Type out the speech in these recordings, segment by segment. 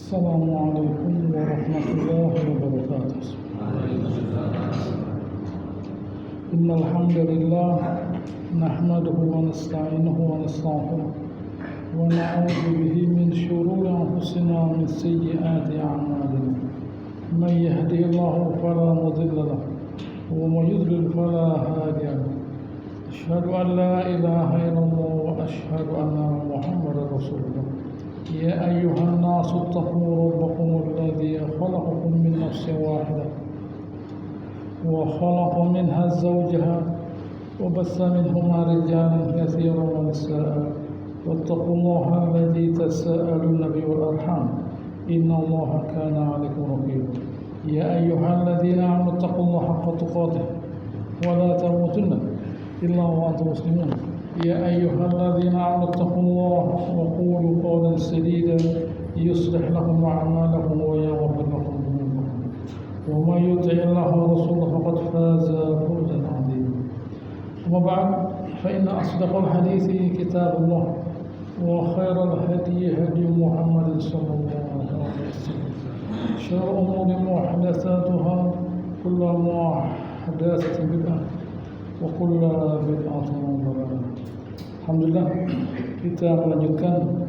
السلام عليكم ورحمة الله وبركاته. إن الحمد لله نحمده ونستعينه ونستغفره ونعوذ به من شرور أنفسنا ومن سيئات أعمالنا. من يهده الله فلا مضل له ومن يضلل فلا هادي له. أشهد أن لا إله إلا الله وأشهد أن محمدا رسول الله. يا أيها الناس اتقوا ربكم الذي خلقكم من نفس واحدة وخلق منها زوجها وبث منهما رجالا كثيرا ونساء واتقوا الله الذي تساءلون به والأرحام إن الله كان عليكم رقيبا. يا أيها الذين آمنوا اتقوا الله حق تقاته ولا تموتن إلا وأنتم مسلمون. يا أيها الذين آمنوا اتقوا الله وقولوا قولا سديدا يصلح لكم أعمالكم ويغفر لكم ذنوبكم ومن يطع الله ورسوله فقد فاز فوزا عظيما. أما بعد فإن أصدق الحديث كتاب الله وخير الهدي هدي محمد صلى الله عليه وسلم. شر الأمور محدثاتها كل محدثة بدعة وكل بدعة ضلالة. Alhamdulillah, kita melanjutkan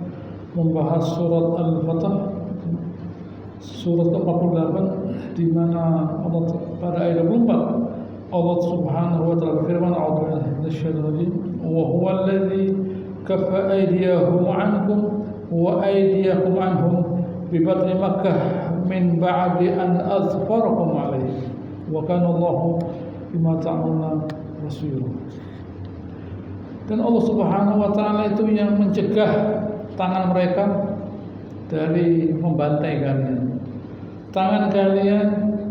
membahas surat Al-Fatah, surat ke-48, di mana Allah pada ayat 24 Allah Subhanahu wa taala berfirman, "A'udzu minasyaitonir rajim, wa huwa alladzi kaffa aydiyahum 'ankum wa aydiyakum 'anhum bi batni Makkah min ba'di an azfarakum 'alayhi wa kana Allahu bima ta'maluna basira." Dan Allah Subhanahu wa taala itu yang mencegah tangan mereka dari membantai kalian. Tangan kalian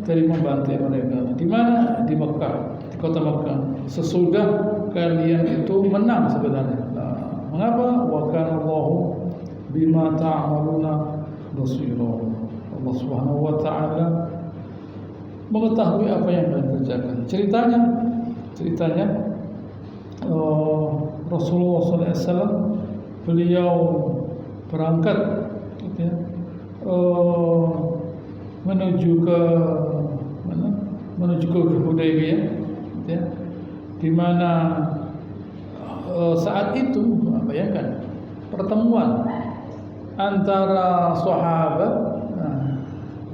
dari membantai mereka. Di mana? Di Mekah, di kota Mekah. Sesudah kalian itu menang sebenarnya. Nah, mengapa? Wa kana Allahu bima ta'maluna basira. Allah Subhanahu wa taala mengetahui apa yang kalian kerjakan. Ceritanya Rasulullah SAW beliau berangkat gitu ya, menuju ke mana? Menuju ke Hudaybiyah, gitu ya, di mana saat itu bayangkan pertemuan antara sahabat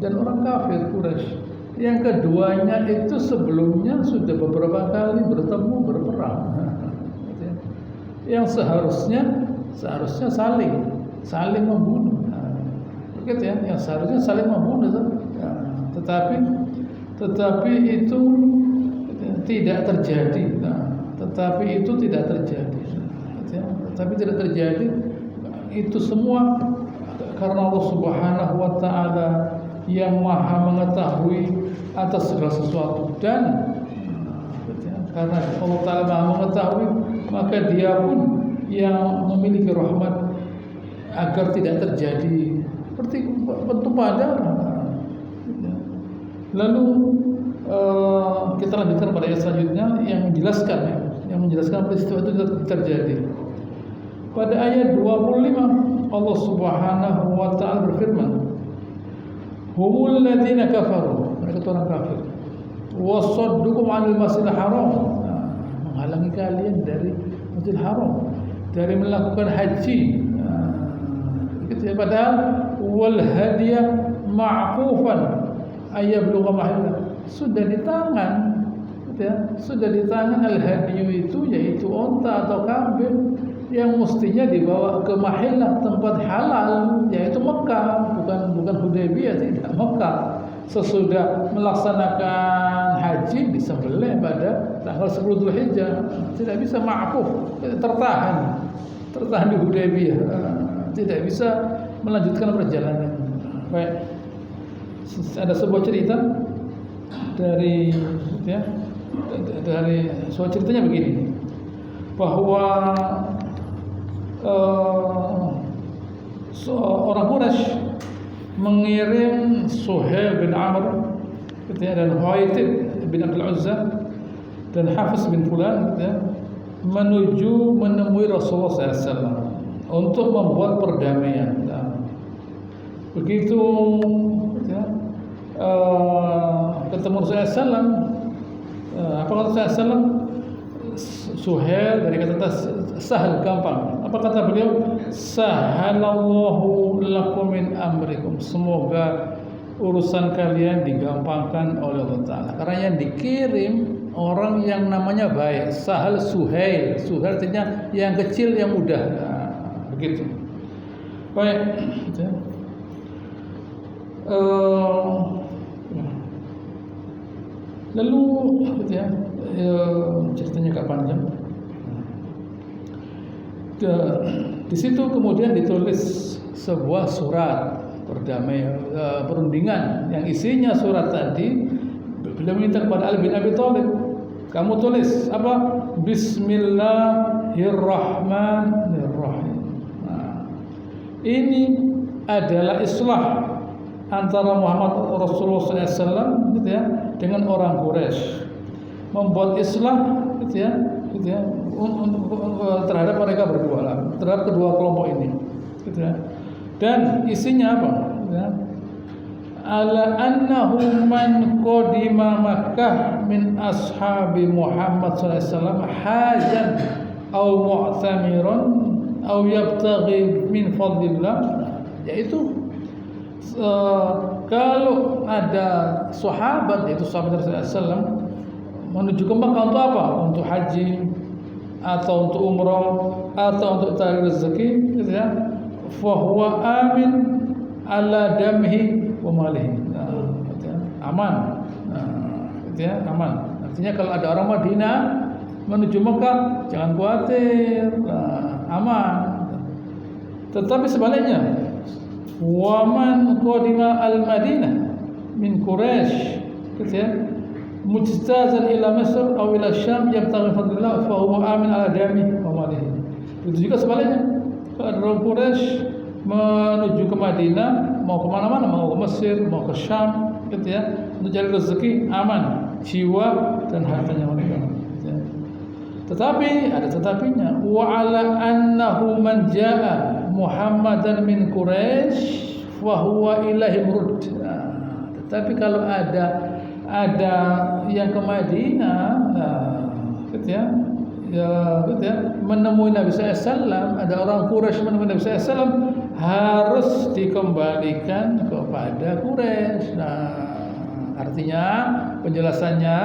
dan orang kafir Quraisy. Yang keduanya itu sebelumnya sudah beberapa kali bertemu berperang. Yang seharusnya saling membunuh, begitu ya, yang seharusnya saling membunuh, tetapi itu tidak terjadi, tetapi tidak terjadi. Itu semua karena Allah Subhanahu wa taala yang Maha mengetahui atas segala sesuatu, dan karena Allah Ta'ala Maha mengetahui, maka Dia pun yang memiliki rahmat agar tidak terjadi seperti bentuk pada. Lalu kita lanjutkan pada ayat selanjutnya yang menjelaskan peristiwa itu terjadi. Pada ayat 25 Allah Subhanahu wa taala berfirman, "Humul ladzina kafaru," mereka itu orang kafir, "wasaddukum 'anil masjidil haram," menghalangi kalian dari Masjidil Haram, dari melakukan haji. Gitu ya, padahal wal hadiya ma'qufan ayablugha mahillah, sudah di tangan, gitu ya, sudah di tangan al hadiyu itu yaitu unta atau kambing yang mestinya dibawa ke mahillah, tempat halal, yaitu Mekah, bukan Hudaybiyah, tidak, Mekah. Sesudah melaksanakan haji disembelih pada tanggal 10 Dzulhijjah, tidak bisa ma'quf, tertahan di Hudaybiyah, tidak bisa melanjutkan perjalanan. Baik, ada sebuah cerita dari sebuah ceritanya begini, bahwa orang Quraisy mengirim Suhail bin Amr dan Huwaitib bin Abdul Uzza dan Hafiz bin Fulan menemui Rasulullah SAW untuk membuat perdamaian. Begitu ya, ketemu Rasulullah SAW, apa kata Rasulullah SAW? Suhail, dari kata sahal, gampang. Apa kata beliau? Sahalallahu lakum min amrikum. Semoga urusan kalian digampangkan oleh Allah Ta'ala. Karena yang dikirim orang yang namanya baik. Sahal Suhail. Suhail artinya yang kecil, yang mudah. Nah, begitu. Baik. Lalu ya, ceritanya agak panjang. Di situ kemudian ditulis sebuah surat perundingan yang isinya surat tadi. Beliau minta kepada Ali bin Abi Thalib, kamu tulis apa? Bismillahirrahmanirrahim. Nah, ini adalah islah antara Muhammad Rasulullah SAW gitu ya, dengan orang Quraisy, membuat islah gitu ya, terhadap mereka berdua lah, terhadap kedua kelompok ini gitu ya. Dan isinya apa gitu ya? Ala annahu man qadima Makkah min ashabi Muhammad SAW hajan aw mu'tamiran aw yabtaghi min fadlillah, yaitu kalau ada sahabat, yaitu sahabat Rasulullah SAW, menuju ke Makkah untuk apa? Untuk haji atau untuk umrah atau untuk cari rezeki, gitu ya. Fahuwa amin ala damhi wa malihi. Gitu ya. Aman. Gitu ya, aman. Artinya kalau ada orang Madinah menuju Makkah, jangan khawatir, aman. Tetapi sebaliknya, waman qadima al-Madinah min Quraisy, gitu ya, mujtazan ila Mesir atau ila Syam yabtaghi fadlillah fa huwa amin ala dami wa malihi. Itu juga sebaliknya, kalau ada orang Quraisy menuju ke Madinah, mau ke mana-mana, mau ke Mesir, mau ke Syam, gitu ya, untuk cari rezeki, aman jiwa dan hartanya mereka, gitu ya. Tetapi ada tetapinya, wa ala annahu man jaa Muhammadan min Quraisy wa huwa ilahi murud. Tetapi kalau ada yang ke Madinah, gitu ya, gitu ya, menemui Nabi SAW, ada orang Quraisy menemui Nabi SAW, harus dikembalikan kepada Quraisy. Nah, artinya penjelasannya,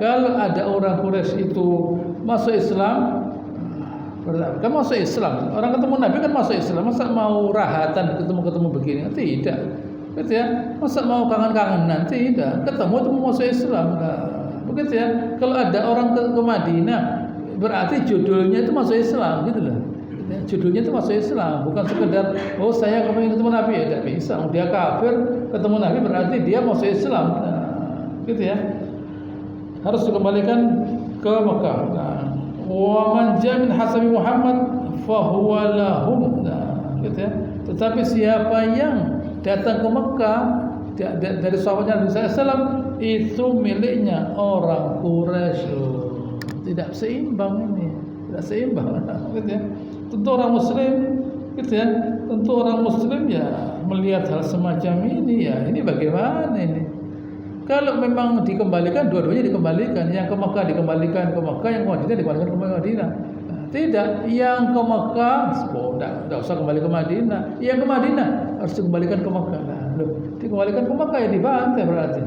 kalau ada orang Quraisy itu masuk Islam, kan masuk Islam, orang ketemu Nabi kan masuk Islam, masa mau rahatan ketemu begini? Tidak, gitu ya. Masa mau kangen-kangenan? Tidak, ketemu itu masuk Islam. Nah, begitu ya. Kalau ada orang ke Madinah, berarti judulnya itu masuk Islam, gitu loh. Judulnya itu masuk Islam, bukan sekedar oh saya kemarin ketemu Nabi, ya tidak bisa. Dia kafir ketemu Nabi berarti dia masuk Islam, gitu ya. Harus dikembalikan ke Mekah. Wa man jaa min hasabi Muhammad fa huwa lahum, gitu ya. Tetapi siapa yang datang ke Mekah dari sahabatnya Nabi SAW, itu miliknya orang Quraisy. Tidak seimbang ini, tidak seimbang, gitu ya. Tentu orang Muslim, gitu ya. Tentu orang Muslim ya melihat hal semacam ini, ya ini bagaimana ini? Kalau memang dikembalikan, dua-duanya dikembalikan. Yang ke Mekah dikembalikan ke Mekah, yang ke Madinah dikembalikan ke Madinah. Tidak, yang ke Mekah, tidak usah kembali ke Madinah. Yang ke Madinah harus dikembalikan ke Mekah. Dikembalikan ke Mekah ya dibantai berarti.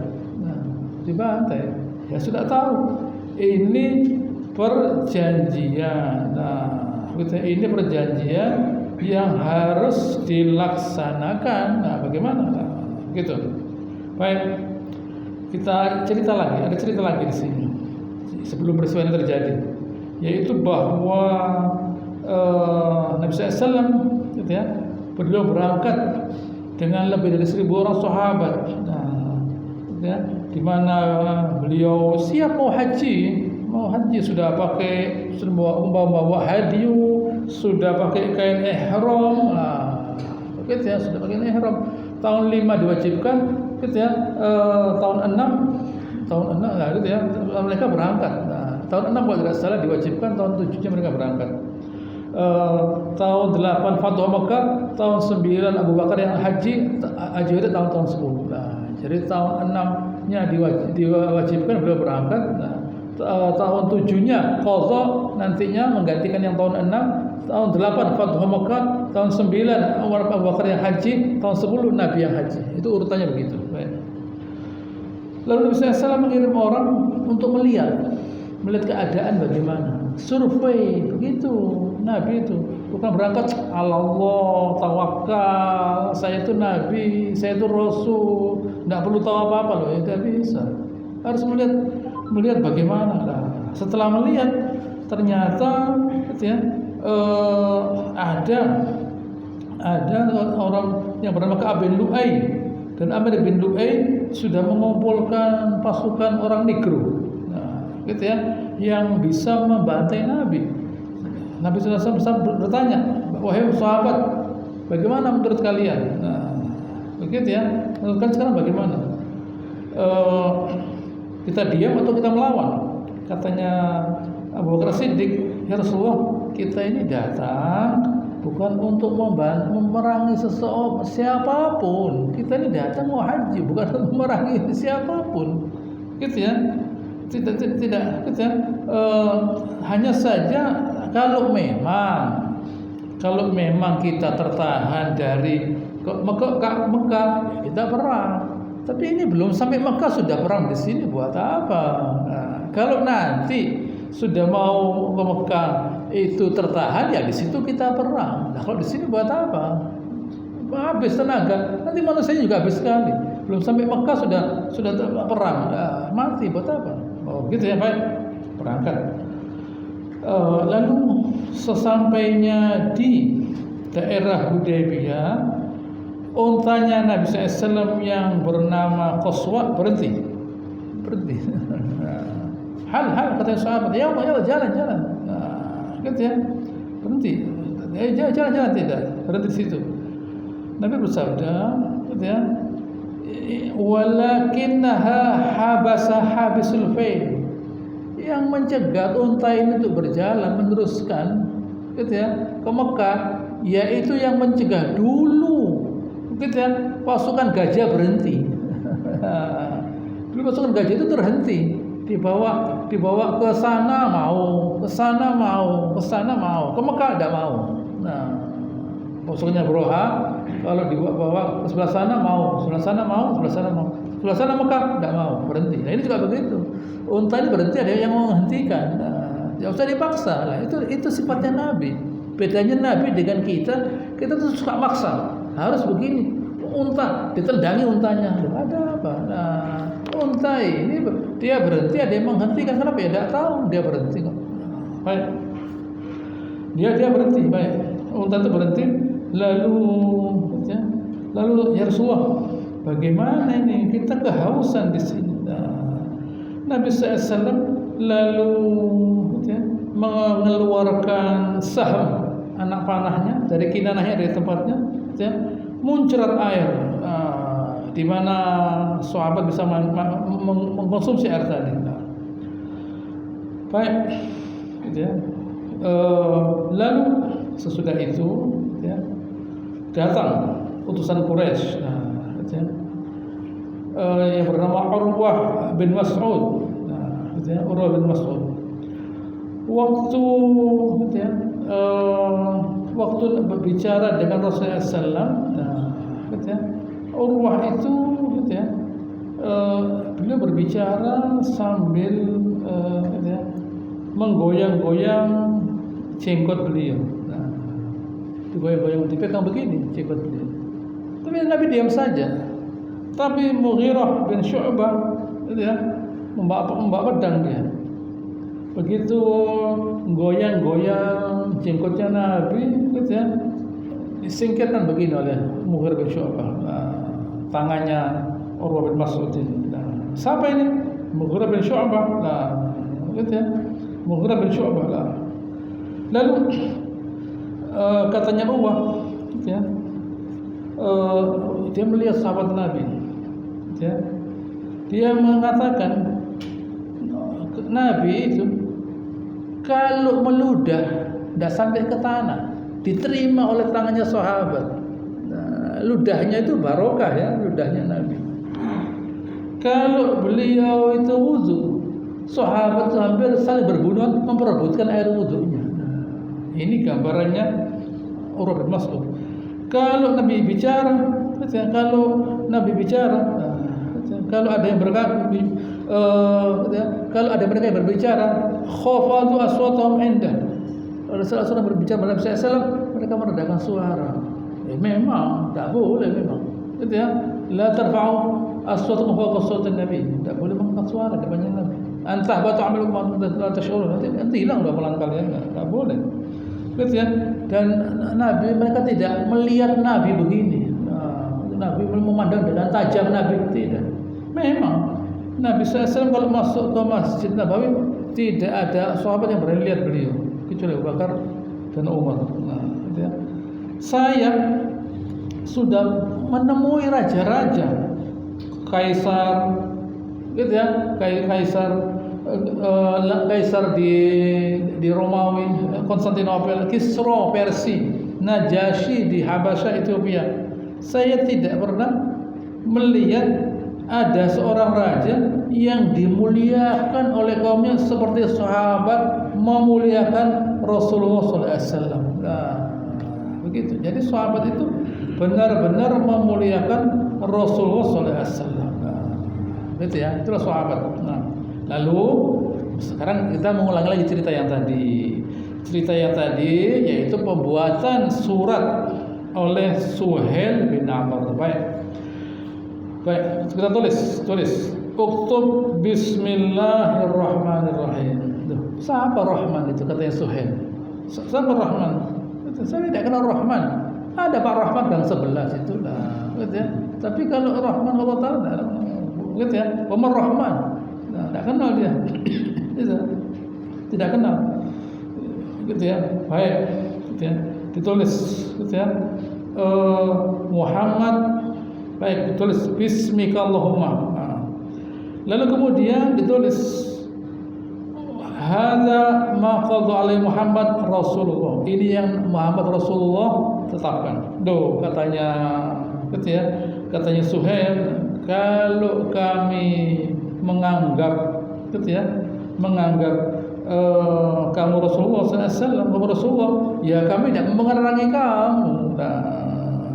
Dibantai. Ya sudah tahu. Ini perjanjian. Ini perjanjian yang harus dilaksanakan. Bagaimana? Gitu. Baik, kita cerita lagi. Ada cerita lagi di sini sebelum peristiwa ini terjadi, yaitu bahwa Nabi SAW, gitu ya, beliau berangkat dengan lebih dari 1.000 orang sahabat. Gitu ya, di mana beliau siap mau haji, sudah membawa hadiyu, sudah pakai kain ihram, gitu ya, sudah pakai ihram. Tahun 5 diwajibkan, gitu ya, tahun 6 gitu ya, mereka berangkat. Tahun 6 kalau tidak salah diwajibkan, tahun 7-nya mereka berangkat. tahun 8 Fathu Mekah, tahun 9 Abu Bakar yang haji itu tahun 10. Nah, jadi tahun 6-nya diwajibkan beliau berangkat. Nah, tahun 7-nya qadha, nantinya menggantikan yang tahun 6. Tahun 8 Fathu Mekah, tahun 9 Abu Bakar yang haji, tahun 10 Nabi yang haji. Itu urutannya begitu. Baik. Lalu Nabi SAW mengirim orang untuk melihat keadaan bagaimana. Survei begitu Nabi itu, bukan berangkat Allah tawakal, saya itu Nabi, saya itu Rasul, tidak perlu tahu apa-apa loh, ya tidak bisa. Harus melihat bagaimana. Nah, setelah melihat ternyata ya, ada orang yang bernama Ka'ab bin Lu'ay, dan Amir bin Lu'ay sudah mengumpulkan pasukan orang Negro, nah, gitu ya, yang bisa membantai Nabi. Nabi SAW bertanya, wahai sahabat, bagaimana menurut kalian? Nah, begitu ya. Menurut kalian sekarang bagaimana? Kita diam atau kita melawan? Katanya Abu Bakar Siddiq, ya Rasulullah, kita ini datang bukan untuk memerangi siapapun. Kita ini datang mau haji, bukan untuk memerangi siapapun. Gitu ya. Tidak gitu ya. Hanya saja kalau memang kita tertahan dari Mekah, kita perang. Tapi ini belum sampai Mekah sudah perang di sini, buat apa? Nah, kalau nanti sudah mau ke Mekah itu tertahan, ya di situ kita perang. Nah, kalau di sini buat apa? Habis tenaga. Nanti manusia juga habis sekali. Belum sampai Mekah sudah perang. Nah, mati buat apa? Oh, gitu ya, baik. Berangkat. Lalu sesampainya di daerah Hudaybiyah, untanya Nabi SAW yang bernama Qaswa berhenti. Hal katanya sahabat, ya jalan. Nah, gitu ya, berhenti. Jalan tidak, berhenti di situ. Nabi bersabda, gitu ya, walakinnaha habisul fail, yang mencegat unta ini untuk berjalan meneruskan, gitu ya, ke Mekah, yaitu yang mencegah dulu, gitu ya, pasukan gajah berhenti. Dulu pasukan gajah itu terhenti, dibawa ke sana mau, ke Mekah tidak mau. Nah, pasukannya Broha, kalau dibawa ke sebelah sana mau, sebelah sana Mekah tidak mau, berhenti. Nah, ini juga begitu. Unta ini berhenti, ada yang menghentikan. Nah, tidak usah dipaksa lah. Itu sifatnya Nabi. Bedanya Nabi dengan kita tuh suka maksa. Harus begini. Unta ditendangi untanya. Ada apa? Nah, unta ini dia berhenti, ada yang menghentikan. Kenapa ya? Tidak tahu, dia berhenti kok. Baik. Dia berhenti, baik. Unta itu berhenti, lalu ya Rasulullah, bagaimana ini? Kita kehausan di sini. Nabi SAW lalu mengeluarkan saham anak panahnya dari kinanahnya, dari tempatnya, muncrat air, di mana sahabat bisa mengkonsumsi air tadi. Baik, lalu sesudah itu datang utusan Quraisy, yang bernama Urwah bin Mas'ud. Urwah bin Mas'ud. Waktu berbicara dengan Rasulullah SAW, Urwah itu, beliau berbicara sambil menggoyang-goyang jenggot beliau. Digoyang-goyang, dipegang begini jenggot beliau. Tapi Nabi diam saja. Tapi Mughirah bin Syu'bah, membawa pedang dia. Begitu goyang-goyang jenggotnya Nabi, disingkirkan begini oleh Mughirah bin Syu'bah. Tangannya Urwah bin Mas'ud ini. Siapa ini? Mughirah bin Syu'bah. Mughirah bin Syu'bah. Lalu katanya Urwah, dia melihat sahabat Nabi. Dia mengatakan Nabi itu kalau meludah tidak sampai ke tanah, diterima oleh tangannya sahabat. Nah, ludahnya itu barokah ya, ludahnya Nabi. Kalau beliau itu wudu, sahabat itu hampir saling berbunuhan memperebutkan air wudunya. Nah, ini gambarannya Urwah bin Mas'ud. Kalau Nabi bicara, kalau ada yang berkata, kalau ada mereka yang berbicara, khafadu aswatahum indah. Rasulullah berbicara pada Nabi SAW, mereka meredakan suara. Memang tak boleh memang. Gitu ya. La tarfa'u aswatakum fawqa sawtin Nabi. Tak boleh mengangkat suara depannya Nabi. Antah batu amalukum la tash'urun. Nanti hilang amalan kalian. Tak boleh. Gitu ya. Dan Nabi, mereka tidak melihat Nabi begini. Nabi memandang dengan tajam, Nabi tidak. Memang Nabi SAW kalau masuk ke Masjid Nabawi tidak ada sahabat yang berani lihat beliau kecuali Abu Bakar dan Umar. Nah, gitu ya. Saya sudah menemui raja-raja, kaisar, gitu ya, kaisar di Romawi, Konstantinopel, Kisra Persia, Najasyi di Habasyah Ethiopia. Saya tidak pernah melihat ada seorang raja yang dimuliakan oleh kaumnya seperti sahabat memuliakan Rasulullah SAW. Nah, begitu. Jadi sahabat itu benar-benar memuliakan Rasulullah SAW. Nah, gitu ya. Itulah sahabat. Nah, lalu sekarang kita mengulangi lagi cerita yang tadi. Cerita yang tadi yaitu pembuatan surat oleh Suhail bin Amr. Baik, kita tulis. Uktub Bismillahirrahmanirrahim. Siapa Rahman itu katanya Suhail? Siapa Rahman? Saya tidak kenal Rahman. Ada Pak Rahman gang sebelah situ lah, gitu ya. Tapi kalau Rahman Allah Taala, gitu ya. Umar Rahman, tidak kenal dia. Gitu. Tidak kenal. Gitu ya. Baik, gitu ya. Ditulis, gitu ya. Muhammad. Baik, ditulis Bismika Allahumma. Lalu kemudian ditulis hadza ma qadha alaihi Muhammad Rasulullah. Ini yang Muhammad Rasulullah tetapkan. Katanya, gitu ya. Katanya Suhail, kalau kami menganggap, gitu ya, kamu Rasulullah SAW, kamu Rasulullah, ya kami tidak mengerangi kamu.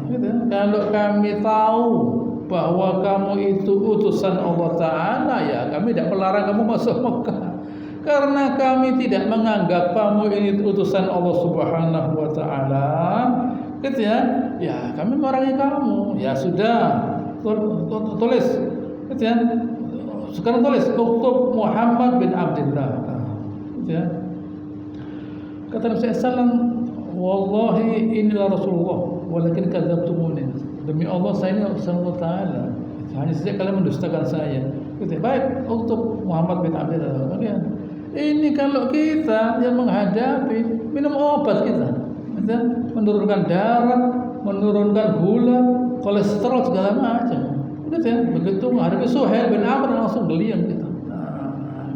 Gitu. Kalau kami tahu bahwa kamu itu utusan Allah Ta'ala, ya kami tidak melarang kamu masuk Mekah. Karena kami tidak menganggap kamu ini utusan Allah Subhanahu Wa Ta'ala, gitu ya. Ya kami melarang kamu. Ya sudah, tulis, gitu ya. Sekarang tulis Uktub Muhammad bin Abdullah, gitu ya. Kata Nabi SAW, wallahi inilah Rasulullah, walakin kadzabtumuni. Demi Allah saya ini utusan Allah Taala. Hanya saja kalian mendustakan saya. Gitu. Baik, untuk Muhammad bin Abdullah. Ini kalau kita yang menghadapi minum obat kita, gitu. Menurunkan darah, menurunkan gula, kolesterol segala macam. Begitu ya. Begitu menghadapi Suhail bin Amr langsung geliang kita.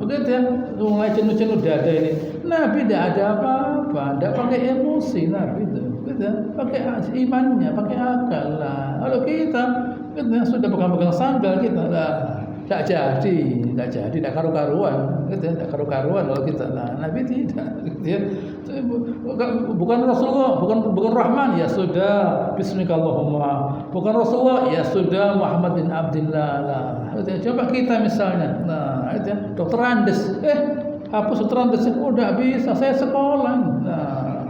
Begitu ya. Mulai jenuh-jenuh dada ini. Nabi tidak ada apa-apa, tidak pakai emosi Nabi itu. Gitu, pakai imannya, pakai akal lah. Kalau kita sudah pegang-pegang sandal kita lah, tidak karu-karuan, gitu, tidak karu-karuan kalau kita lah. Nabi tidak, gitu ya. Bukan Rasulullah, bukan Rahman, ya sudah Bismillahirrahmanirrahim. Bukan Rasulullah, ya sudah Muhammad bin Abdullah lah. Gitu, coba kita misalnya, itu ya, Dokter Andes, hapus Dokter Andes, udah bisa, saya sekolah,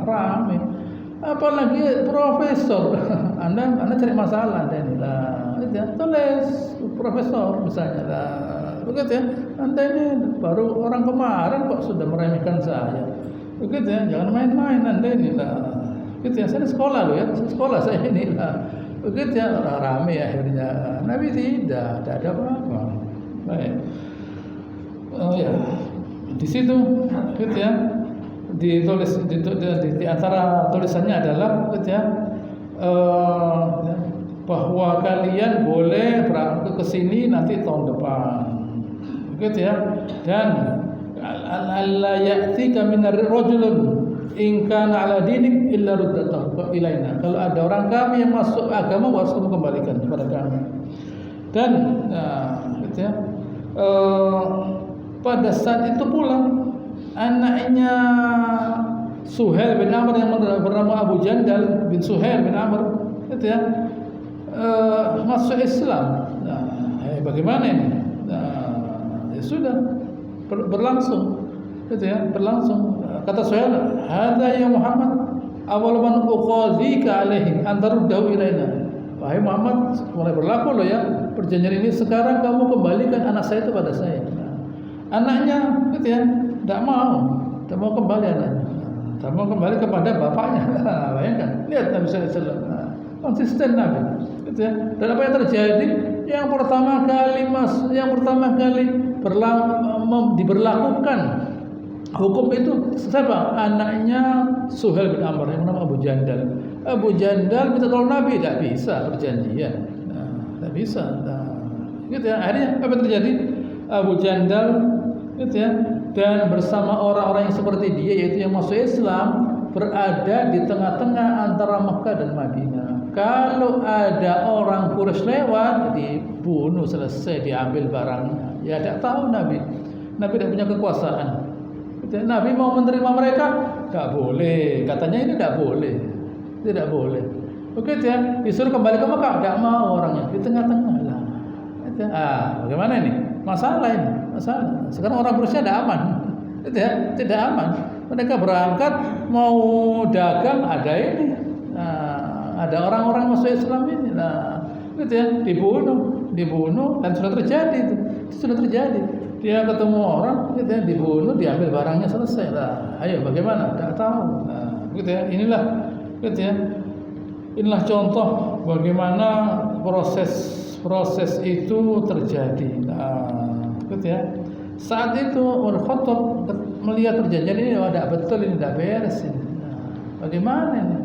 rame. Apalagi profesor, anda cari masalah Anda ini lah, gitu ya. Tulis profesor misalnya lah, begitu ya. Anda ini baru orang kemarin kok sudah meremehkan saya, begitu ya. Jangan main-main Anda ini lah, gitu ya. Saya sekolah loh ya, sekolah saya ini lah, begitu ya. Rame akhirnya. Nabi tidak ada apa-apa. Baik, oh ya, di situ, gitu ya. Ditulis di antara tulisannya adalah, gitu ya, bahwa kalian boleh berangkat ke sini nanti tahun depan, gitu ya. Dan alla ya'tika minar rajulun in kana ala dinik illa ruddatahu ilaina. Kalau ada orang kami yang masuk agama, harus kamu kembalikan kepada kami. Dan gitu ya, pada saat itu pula anaknya Suhail bin Amr yang bernama Abu Jandal bin Suhail bin Amr gitu ya, masuk Islam. Bagaimana ini? Ya sudah berlangsung gitu ya, berlangsung. Kata Suhail, "Hadza ya Muhammad awal man uqadhika alaihi an taruddahu ilaina." Wahai Muhammad, mulai berlaku loh ya perjanjian ini, sekarang kamu kembalikan anak saya itu pada saya. Anaknya gitu ya, tidak mau kembali anaknya, tidak mau kembali kepada bapaknya. Bayangkan, lihat Nabi SAW, konsisten Nabi, gitu ya. Dan apa yang terjadi? Yang pertama kali diberlakukan hukum itu siapa? Anaknya Suhail bin Amr yang bernama Abu Jandal. Abu Jandal minta tolong Nabi, tidak bisa perjanjian, tidak bisa. Gitu ya. Akhirnya apa yang terjadi? Abu Jandal gitu ya, dan bersama orang-orang yang seperti dia, yaitu yang masuk Islam, berada di tengah-tengah antara Mekah dan Madinah. Kalau ada orang Quraisy lewat, dibunuh, selesai, diambil barangnya. Ya tidak tahu Nabi tidak punya kekuasaan. Nabi mau menerima mereka, tidak boleh. Katanya ini tidak boleh. Begitu ya, disuruh kembali ke Mekah, tidak mau orangnya, di tengah-tengah lah. Bagaimana ini? Masalah. Sekarang orang Quraisy tidak aman, tidak aman. Mereka berangkat mau dagang, ada ini, ada orang-orang masuk Islam ini, gitu ya, dibunuh dan sudah terjadi itu, sudah terjadi. Dia ketemu orang, gitu ya, dibunuh, diambil barangnya, selesai lah. Ayo bagaimana? Tidak tahu. Gitu ya, gitu ya. Inilah contoh bagaimana proses itu terjadi. Gitu ya. Saat itu Umar Khattab melihat perjanjian ini, tidak betul, ini tidak beres ini. Bagaimana ini?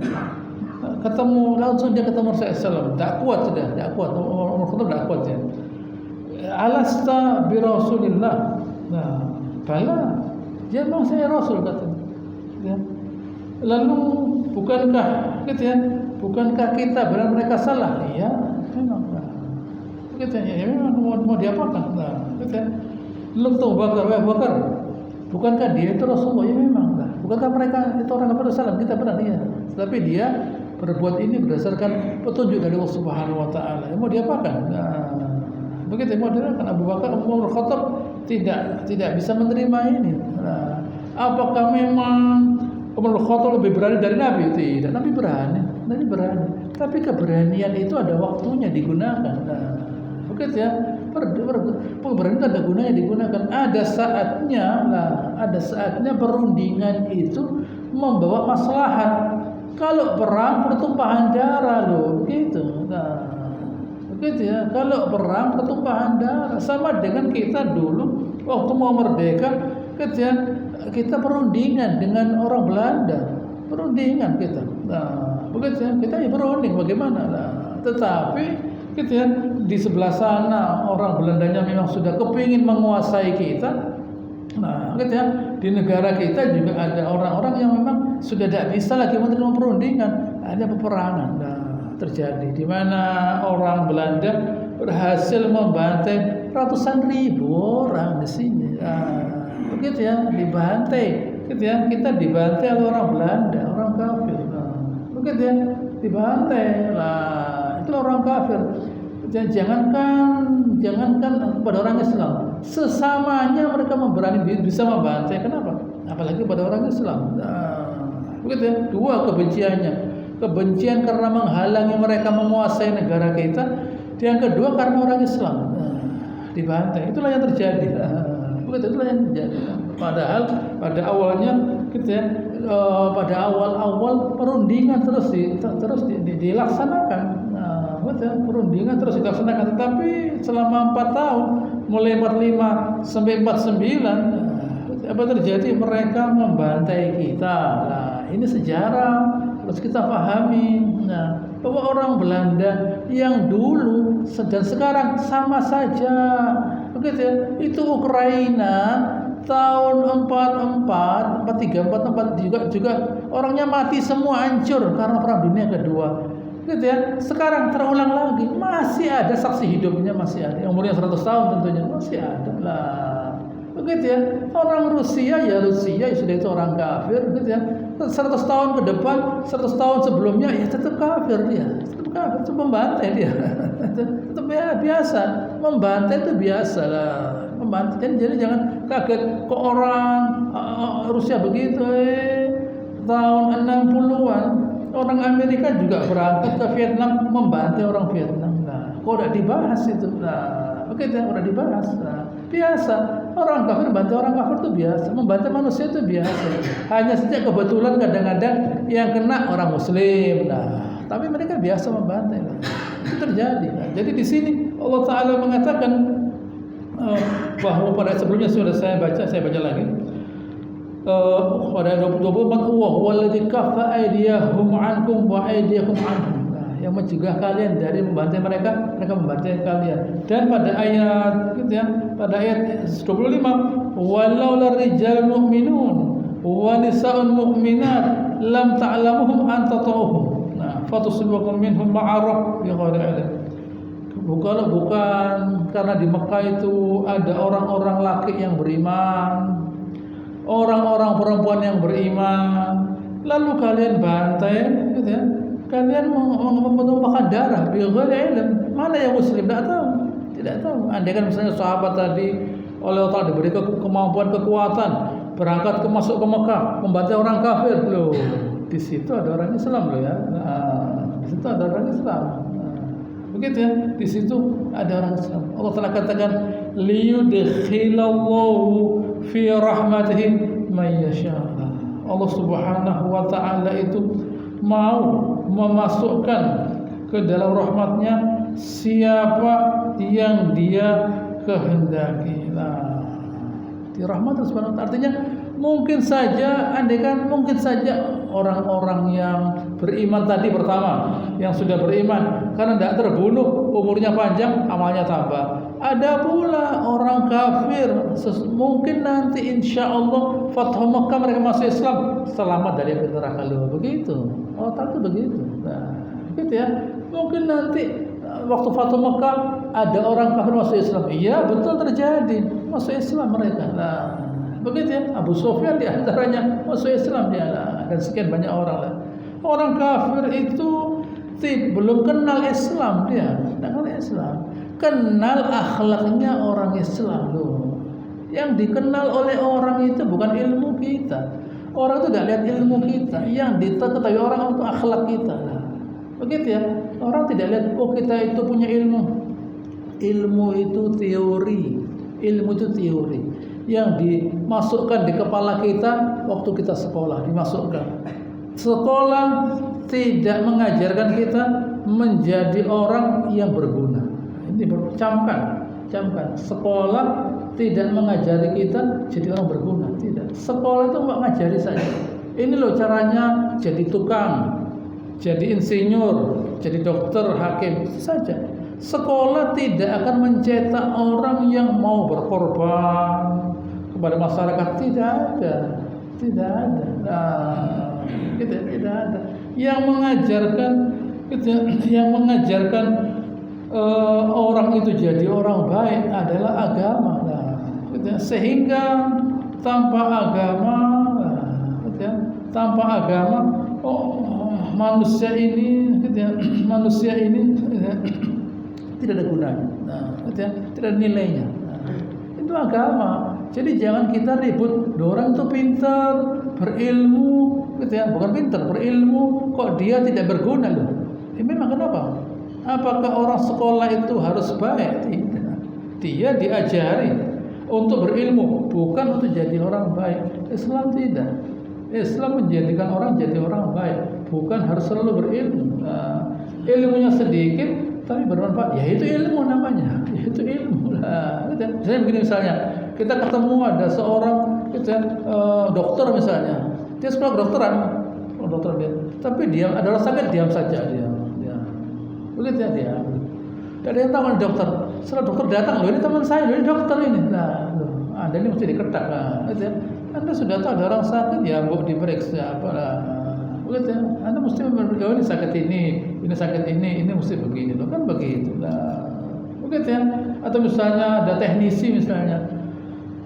Langsung dia ketemu Rasulullah. Tak kuat sudah, tak kuat. Umar Khattab tak kuat ya. Alasta bi Rasulillah. Bala. Dia memang saya Rasul katanya. Ya. Lalu bukankah gitu ya? Bukankah kita benar mereka salah? Iya, memang. Gitu ya, memang mau diapakan? Gitu ya. Lalu tahu Bakar, bukankah dia itu Rasulullah? Ya memang. Bukankah mereka itu orang kepada salah? Kita benar iya. Tapi dia berbuat ini berdasarkan petunjuk dari Allah Subhanahu wa taala. Mau diapakan? Begitu mau diapakan? Abu Bakar Umar Khattab tidak bisa menerima ini. Apakah memang Umar Khattab lebih berani dari Nabi? Tidak, Nabi berani. Tapi keberanian itu ada waktunya digunakan. Begitu ya. Pemberanian ada gunanya digunakan. Ada saatnya perundingan itu membawa maslahat. Kalau perang pertumpahan darah loh, begitu. Begitu ya. Kalau perang pertumpahan darah, sama dengan kita dulu waktu mau merdeka, gitu ya, kita perundingan dengan orang Belanda, perundingan kita. Begitu ya, kita ya berunding bagaimana. Tetapi gitu ya, di sebelah sana orang Belandanya memang sudah kepingin menguasai kita. Gitu ya, di negara kita juga ada orang-orang yang memang sudah tidak bisa lagi menerima perundingan. Ada peperangan terjadi di mana orang Belanda berhasil membantai ratusan ribu orang di sini. Begitu ya, dibantai. Gitu ya, kita dibantai oleh orang Belanda, orang kafir. Begitu ya, dibantai lah. Itu orang kafir. Jangankan pada orang Islam, sesamanya mereka bisa membantai. Kenapa? Apalagi pada orang Islam. Begitu ya. Dua kebenciannya. Kebencian karena menghalangi mereka menguasai negara kita. Yang kedua karena orang Islam dibantai. Itulah yang terjadi. Itulah yang terjadi. Padahal pada awalnya, gitu ya, pada awal perundingan terus dilaksanakan. Perundingan terus dilaksanakan, tetapi selama 4 tahun, mulai 45 sampai 49, apa terjadi? Mereka membantai kita. Ini sejarah harus kita pahami. Bahwa orang Belanda yang dulu dan sekarang sama saja. Begitu ya. Itu Ukraina tahun 44 juga orangnya mati semua, hancur karena perang dunia kedua. Gitu ya. Sekarang terulang lagi, masih ada saksi hidupnya, masih ada. Yang umurnya 100 tahun tentunya masih ada lah. Begitu ya. Orang Rusia ya sudah itu orang kafir, gitu ya. 100 tahun ke depan, 100 tahun sebelumnya ya tetap kafir dia. Tetap kafir, tetap membantai dia. Tetap biasa. Membantai itu biasa lah. Membantai. Jadi jangan kaget kok orang Rusia begitu tahun 60-an orang Amerika juga berangkat ke Vietnam membantai orang Vietnam. Nah, kok udah dibahas itu. Nah, begitu udah dibahas. Nah, biasa. Orang kafir bantai orang kafir itu biasa, membantai manusia itu biasa. Hanya saja kebetulan kadang-kadang yang kena orang Muslim. Nah, tapi mereka biasa membantai. Nah, itu terjadi. Nah, jadi di sini Allah Taala mengatakan bahwa pada sebelumnya sudah saya baca lagi. Pada 24 walladzi kaffa aydiyahum ankum wa aydiyakum anhum. Yang mencegah kalian dari membantai mereka membantai kalian. Dan pada ayat gitu ya, pada ayat 25, walau larijal mu'minun wa nisa'un mu'minat lam ta'lamuhum an tata'uhum. Nah, fatusbiqum minhum ma'aruf bi ghairi ilm. Bukan karena di Mekah itu ada orang-orang laki yang beriman, orang-orang perempuan yang beriman, lalu kalian bantai gitu ya. Kalian menumpahkan darah bighairi ilm. Mana yang muslim tidak tahu. Andai kan misalnya sahabat tadi oleh Allah diberi kemampuan, kekuatan, berangkat masuk ke Mekah, membantai orang kafir loh. Di situ ada orang Islam loh ya. Nah, di situ ada orang Islam. Nah, begitu ya. Di situ ada orang Islam. Allah telah katakan liyudkhilallahu fi rahmatihi may yasha. Allah Subhanahu wa taala itu mau memasukkan ke dalam rahmatnya siapa yang dia kehendaki. Nah, di rahmat Subhanahu wa taala artinya mungkin saja orang-orang yang beriman tadi pertama yang sudah beriman karena tidak terbunuh umurnya panjang amalnya tambah. Ada pula orang kafir mungkin nanti insya Allah Fathu Mekah mereka masuk Islam selamat dari api neraka loh. Begitu. Oh tapi begitu. Nah, gitu ya. Mungkin nanti waktu Fathu Mekah ada orang kafir masuk Islam. Iya betul terjadi masuk Islam mereka. Nah, begitu ya. Abu Sufyan di antaranya masuk Islam dia lah. Dan sekian banyak orang lah. Orang kafir itu belum kenal Islam dia, tidak kenal Islam. Kenal akhlaknya orang Islam loh. Yang dikenal oleh orang itu bukan ilmu kita. Orang itu tidak lihat ilmu kita. Yang diketahui orang itu akhlak kita. Nah, begitu ya. Orang tidak lihat kita itu punya ilmu. Ilmu itu teori. Ilmu itu teori yang dimasukkan di kepala kita waktu kita sekolah, dimasukkan. Sekolah tidak mengajarkan kita menjadi orang yang berguna. Ini camkan. Sekolah tidak mengajari kita jadi orang berguna, tidak. Sekolah itu mengajari saja. Ini loh caranya jadi tukang, jadi insinyur, jadi dokter, hakim, itu saja. Sekolah tidak akan mencetak orang yang mau berkorban kepada masyarakat, tidak ada. Nah, tidak ada. Yang mengajarkan orang itu jadi orang baik adalah agama. Nah, sehingga tanpa agama, manusia ini tidak ada gunanya. Nah, tidak ada nilainya. Nah, itu agama. Jadi jangan kita ribut. Orang itu pintar, berilmu, bukan pintar, berilmu, kok dia tidak berguna loh. Memang kenapa? Apakah orang sekolah itu harus baik? Tidak. Dia diajari untuk berilmu, bukan untuk jadi orang baik. Islam tidak. Islam menjadikan orang jadi orang baik, bukan harus selalu berilmu. Nah, ilmunya sedikit tapi bermanfaat. Ya itu ilmu namanya. Itu ilmu lah. Saya begini misalnya, kita ketemu ada seorang dokter misalnya. Dia sekolah kedokteran, dokter dia. Tapi dia adalah sakit diam saja dia. Begitu ya dia. Tidak ada yang tahu dokter. Setelah dokter datang, loh ini teman saya, loh ini dokter ini. Nah, Anda ini mesti diketak. Gitu ya. Anda sudah tahu ada orang sakit, ya bu diperiksa apalah. Begitu ya. Anda mesti oh ini sakit ini sakit ini mesti begini loh, kan begitu lah. Begitu ya. Atau misalnya ada teknisi misalnya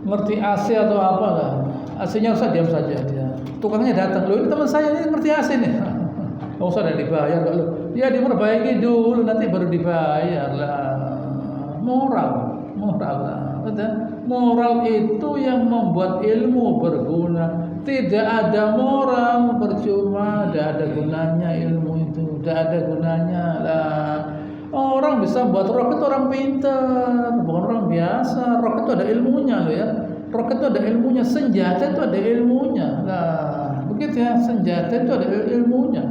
ngerti AC atau apalah, AC-nya usah diam saja dia. Tukangnya datang, loh ini teman saya ini ngerti AC nih. Nggak usah ada dibayar kalau ya diperbaiki dulu nanti baru dibayar lah. Moral lah. Moral itu yang membuat ilmu berguna. Tidak ada moral percuma, tidak ada gunanya ilmu itu, tidak ada gunanya lah. Orang bisa buat roket itu orang pintar, bukan orang biasa. Roket itu ada ilmunya loh ya. Roket itu ada ilmunya, senjata itu ada ilmunya. Nah, begitu ya, senjata itu ada ilmunya.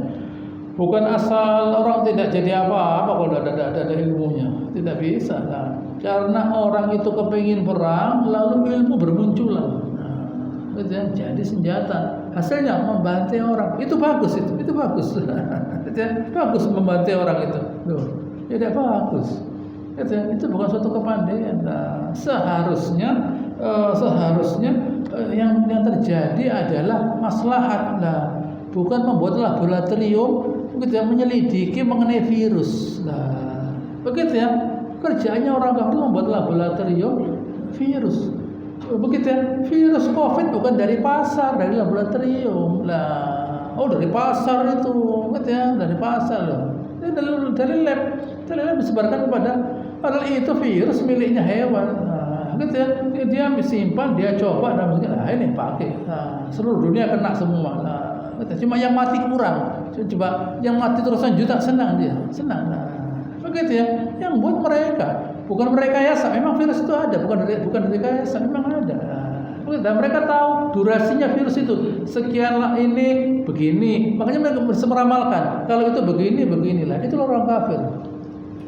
Bukan asal orang tidak jadi apa-apa kalau ada ilmunya. Tidak bisa lah. Karena orang itu kepingin perang, lalu ilmu bermunculan. Nah, gitu ya, jadi senjata. Hasilnya membantai orang. Itu bagus itu bagus. Gitu ya, bagus membantai orang itu. Loh. Tidak bagus. Itu bukan suatu kepandaian. Nah, seharusnya yang terjadi adalah maslahat lah, bukan membuat laboratorium begitu ya, menyelidiki mengenai virus. Nah, begitu ya. Kerjaannya orang kafir membuat laboratorium virus. Begitu ya. Virus COVID bukan dari pasar, dari laboratorium. Lah, dari pasar itu, begitu ya, dari pasar loh. Dari lab disebarkan padahal itu virus miliknya hewan. Nah, gitu ya. Dia simpan, dia coba dan ini pakai. Nah, seluruh dunia kena semua. Nah, gitu. Cuma yang mati kurang. Coba yang mati terusan juta senang dia. Senang. Nah, begitu ya. Yang buat mereka, bukan merekayasa. Memang virus itu ada, bukan rekayasa, memang ada. Dan mereka tahu durasinya virus itu sekian lah ini begini, makanya mereka bisa meramalkan kalau itu beginilah. Itu orang kafir,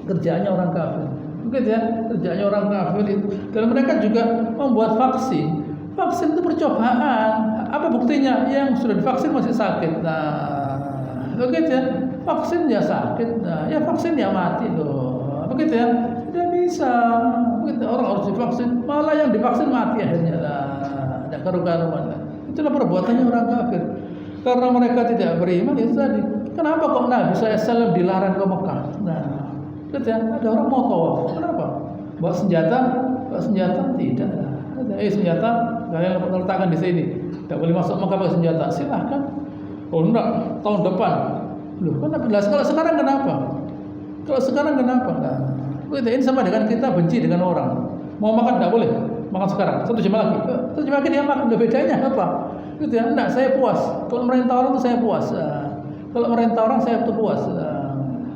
kerjaannya orang kafir, begitu ya, kerjaannya orang kafir itu. Dan mereka juga membuat vaksin itu percobaan. Apa buktinya? Yang sudah divaksin masih sakit. Nah, begitu ya, vaksin dia sakit, nah, ya vaksin dia mati loh, begitu ya. Tidak bisa, begitu orang harus divaksin, malah yang divaksin mati akhirnya lah. Karuan. Itulah perbuatannya orang kafir. Karena mereka tidak beriman itu tadi. Kenapa kok Nabi SAW dilarang ke Mekah? Nah, ada orang mau tawaf. Kenapa? Bawa senjata tidak. Senjata kalian letakkan di sini. Tidak boleh masuk Mekah pakai senjata. Silahkan. Oh enggak, tahun depan. Loh, kalau sekarang kenapa? Nah, ini sama dengan kita benci dengan orang. Mau makan tidak boleh. Makan sekarang, satu jam lagi dia makan. Bedanya apa? Gitu ya, enggak, saya puas. Kalau merintah orang itu saya puas. Kalau merintah orang saya itu puas.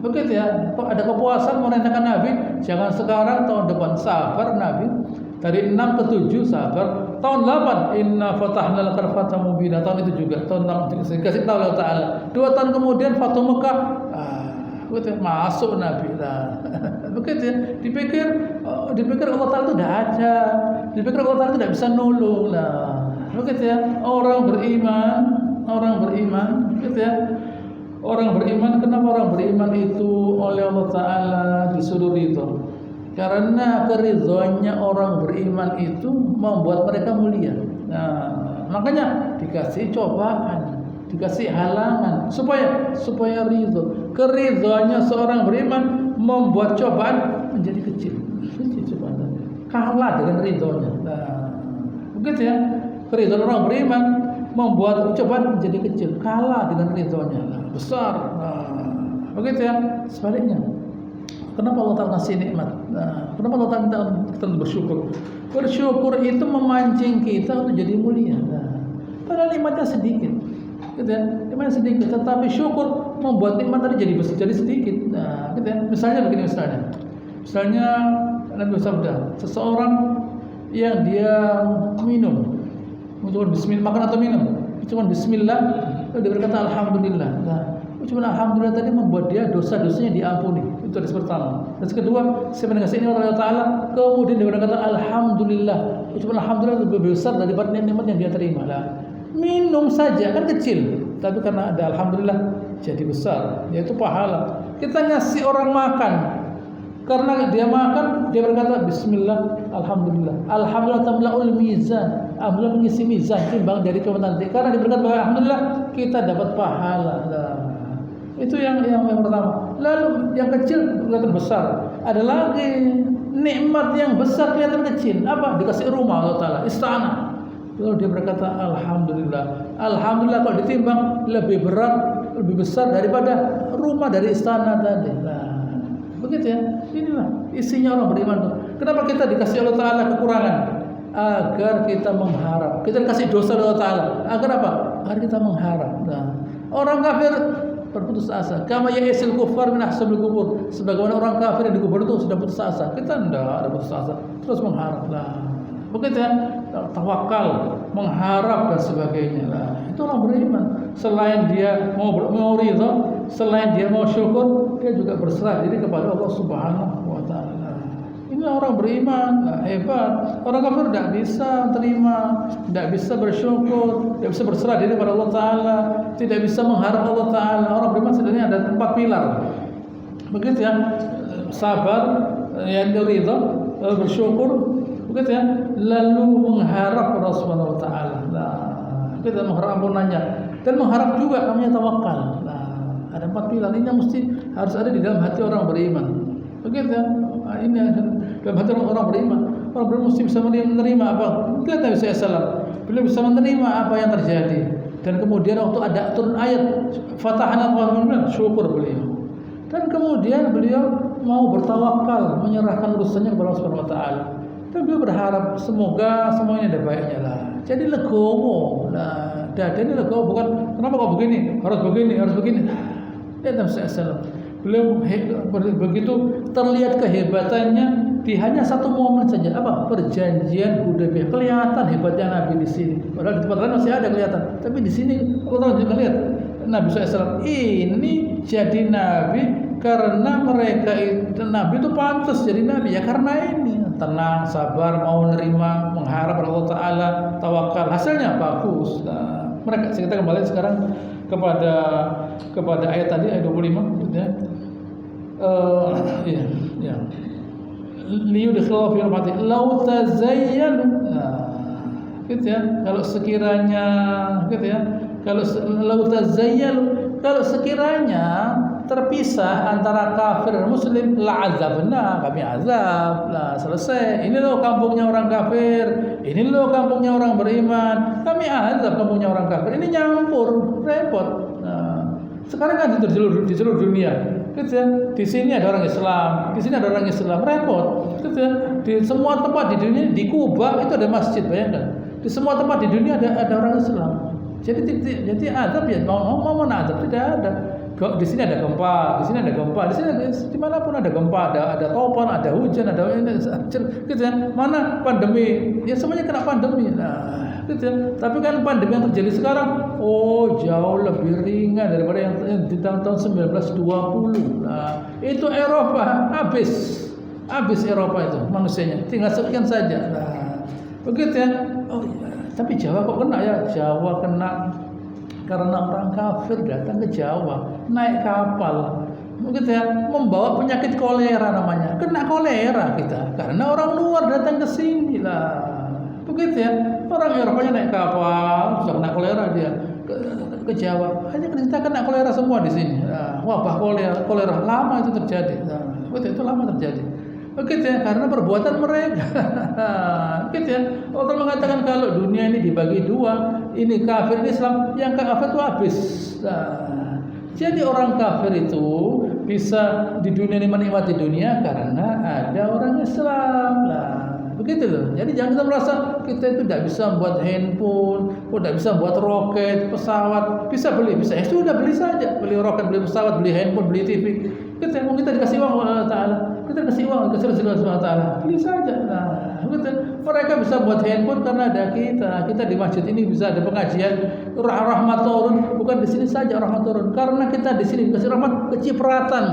Begitu ya. Kalau ada kepuasan merintahkan Nabi, jangan sekarang, tahun depan. Sabar Nabi. Dari 6 ke 7 sabar. Tahun 8 inna fatahna lakal fathan mubina. Tahun itu juga tahun 6 kasih tahu Allah Taala. 2 tahun kemudian Fatu Mekah. Begitu masuk Nabi lah. Begitu ya. Dipikir Allah Taala itu tidak ada. Dipikir Allah Taala tidak bisa nolong lah. Begitu ya. Orang beriman, gitu ya. Orang beriman, kenapa orang beriman itu oleh Allah Taala disuruh ridho? Karena keridhoannya orang beriman itu membuat mereka mulia. Nah, makanya dikasih cobaan, dikasih halangan supaya ridho. Keridhoannya seorang beriman membuat cobaan menjadi kecil cobaannya. Kalah dengan ridhonya. Nah, begitu ya. Keridhoan orang beriman membuat cobaan menjadi kecil, kalah dengan ridhonya. Nah, besar. Nah, begitu ya. Sebaliknya. Kenapa Allah Ta'ala kasih nikmat? Nah, kenapa Allah Ta'ala kita bersyukur? Bersyukur itu memancing kita untuk jadi mulia. Nah, padahal nikmatnya sedikit, gitu ya. Nikmatnya sedikit, tetapi syukur membuat nikmat tadi jadi sedikit. Nah, gitu ya. Misalnya begini misalnya Nabi bersabda, seseorang yang dia minum, cuma bismillah, makan atau minum, cuma bismillah, dia berkata alhamdulillah. Nah, cuma alhamdulillah tadi membuat dia dosa-dosanya diampuni. Itu hadis pertama. Dan kedua, saya mendengar ini Allah Taala, kemudian dia berkata alhamdulillah. Cuma alhamdulillah lebih besar daripada nikmat yang dia terima lah. Minum saja kan kecil, tapi karena ada alhamdulillah jadi besar, yaitu pahala. Kita ngasih orang makan Karena dia makan, dia berkata Bismillah, Alhamdulillah. Alhamdulillah tamla'ul mizan. Alhamdulillah mengisi mizan timbang dari kemenangan. Karena dia berkata Alhamdulillah kita dapat pahala. Nah, itu yang pertama. Lalu yang kecil kelihatan besar. Ada lagi nikmat yang besar kelihatan kecil. Apa? Dikasih rumah Allah Taala, istana. Lalu dia berkata Alhamdulillah. Alhamdulillah kalau ditimbang lebih berat, lebih besar daripada rumah dari istana tadi. Nah, begitu ya. Inilah isinya orang beriman tuh. Kenapa kita dikasih Allah Taala kekurangan? Agar kita mengharap. Kita dikasih dosa dari Allah Taala. Agar apa? Agar kita mengharap. Nah, orang kafir berputus asa. Kama ya'isul kuffar min ahsabil kubur. Sebagaimana orang kafir yang di kubur itu sudah putus asa. Kita enggak ada putus asa. Terus mengharap. Nah, begitu ya. Tawakal, mengharap dan sebagainya. Nah, itu orang beriman. Selain dia mau ridha, selain dia mau syukur, dia juga berserah diri kepada Allah Subhanahu wa taala. Ini orang beriman, hebat. Orang kafir tidak bisa terima, tidak bisa bersyukur, tidak bisa berserah diri kepada Allah Taala, tidak bisa mengharap Allah Taala. Orang beriman sebenarnya ada 4 pilar. Begitu ya, sabar, yang ridha, bersyukur, begitu ya, lalu mengharap Allah Subhanahu wa taala. Nah, kita mengharap ampunannya dan mengharap juga namanya tawakal. Nah, ada 4 pilar ini yang mesti harus ada di dalam hati orang beriman. Begitu ya. Ini dalam hati orang beriman. Orang beriman mesti bisa menerima apa? Lihat Nabi SAW, beliau bisa menerima apa yang terjadi. Dan kemudian waktu ada turun ayat Fatahana Qawmin, syukur beliau. Dan kemudian beliau mau bertawakal, menyerahkan urusannya kepada Allah Subhanahu wa taala. Dan beliau berharap semoga semuanya ada baiknya lah. Jadi legowo. Nah, dada ini legowo, bukan kenapa kok begini, harus begini, harus begini. Lihat Nabi SAW. Beliau begitu terlihat kehebatannya di hanya satu momen saja. Apa? Perjanjian Hudaybiyah. Kelihatan hebatnya Nabi di sini. Padahal di tempat lain masih ada kelihatan. Tapi di sini Allah juga lihat Nabi SAW ini jadi Nabi karena mereka itu Nabi itu pantas jadi Nabi ya karena ini tenang, sabar, mau menerima, mengharap Allah Taala, tawakal. Hasilnya bagus. Nah, mereka kita kembali sekarang kepada ayat tadi ayat 25 ya. Ya. Liyudkhilu fi rahmati law tazayyalu. Nah, gitu ya. Kalau sekiranya gitu ya. Kalau law tazayyalu, kalau sekiranya terpisah antara kafir dan muslim, la azabna, kami azab. Lah selesai. Ini loh kampungnya orang kafir, ini loh kampungnya orang beriman. Kami azab kampungnya orang kafir. Ini nyampur, repot. Nah, sekarang kan di seluruh dunia. Gitu ya. Di sini ada orang Islam, di sini ada orang Islam, repot. Gitu ya. Di semua tempat di dunia, di Kuba itu ada masjid, bayangkan. Di semua tempat di dunia ada orang Islam. Jadi azab ya mau mana azab tidak ada. Di sini ada gempa, di sini ada gempa, di sini dimanapun ada gempa, ada topan, ada hujan, ada ini, gitu ya. Mana pandemi? Ya semuanya kena pandemi. Nah, gitu ya. Tapi kan pandemi yang terjadi sekarang, jauh lebih ringan daripada yang di tahun 1920. Nah, itu Eropa habis Eropa itu manusianya, tinggal sekian saja. Nah, begitu ya. Tapi Jawa kok kena ya? Jawa kena karena orang kafir datang ke Jawa naik kapal, begitu ya, membawa penyakit kolera namanya. Kena kolera kita karena orang luar datang ke sini lah, begitu ya. Orang Eropanya naik kapal sudah kena kolera dia ke Jawa. Hanya kita kena kolera semua di sini. Nah, wabah kolera lama itu terjadi. Nah, itu lama terjadi. Begitu ya, karena perbuatan mereka. Begitu ya. Allah mengatakan kalau dunia ini dibagi dua, ini kafir, ini Islam, yang kafir itu habis. Nah, jadi orang kafir itu bisa di dunia ini menikmati dunia karena ada orang Islam. Nah, begitu loh. Jadi jangan kita merasa kita itu tidak bisa membuat handphone, tidak bisa membuat roket, pesawat. Bisa beli, bisa. Ya sudah beli saja, beli roket, beli pesawat, beli handphone, beli TV. Kita dikasih uang oleh Allah Taala. Kita kasih uang, dikasih rezeki Allah Taala. Beli saja. Nah, begitu. Mereka bisa buat handphone karena ada kita. Kita di masjid ini bisa ada pengajian rahmat turun, bukan di sini saja rahmat turun. Karena kita di sini dikasih rahmat kecipratan.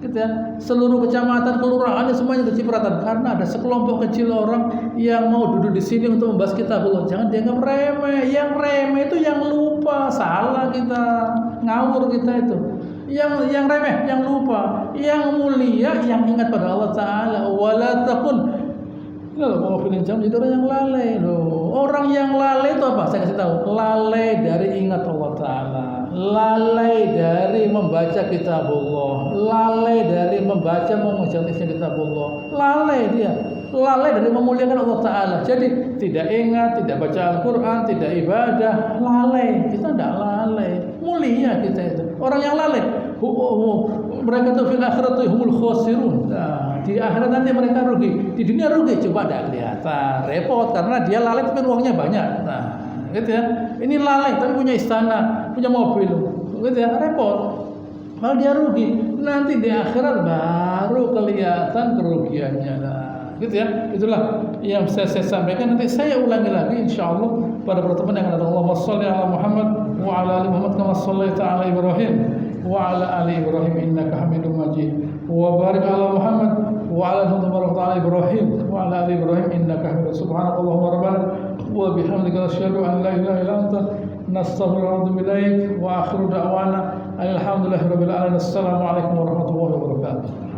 Gitu ya. Seluruh kecamatan, kelurahannya semuanya kecipratan karena ada sekelompok kecil orang yang mau duduk di sini untuk membahas kitabullah. Jangan dianggap remeh. Yang remeh itu yang lupa, salah kita, ngawur kita itu. yang remeh, yang lupa. Yang mulia, yang ingat pada Allah Taala. Wala takun. Kalau mau filin jam jadi orang yang lalai loh. Orang yang lalai itu apa? Saya kasih tahu. Lalai dari ingat Allah Taala. Lalai dari membaca kitabullah. Lalai dari membaca mengucap kitabullah. Lalai dia. Lalai dari memuliakan Allah Taala. Jadi tidak ingat, tidak baca Al-Quran, tidak ibadah. Lalai. Kita tidak lalai. Mulia kita itu. Orang yang lalai. Mereka itu fil akhirat humul khosirun. Nah, di akhirat nanti mereka rugi. Di dunia rugi, coba tidak kelihatan. Repot karena dia lalai tapi uangnya banyak. Nah, gitu ya. Ini lalai tapi punya istana, punya mobil. Gitu ya, repot. Malah dia rugi. Nanti di akhirat baru kelihatan kerugiannya. Nah, gitu ya. Itulah yang saya sampaikan. Nanti saya ulangi lagi insyaallah pada pertemuan yang akan datang. Allahumma shalli ala Muhammad wa ala ali Muhammad kama shallaita ala Ibrahim wa ala ali Ibrahim innaka Hamidum Majid. Wa barik ala Muhammad wa ala ali Ibrahim wa ala ali Ibrahim innaka Hamidum. Subhanakallahumma rabbana wa bihamdika asyhadu an la ilaha illa anta nastaghfiruka wa natubu ilaik wa akhiru da'wana alhamdulillahirabbil alamin. Assalamu alaikum warahmatullahi wabarakatuh.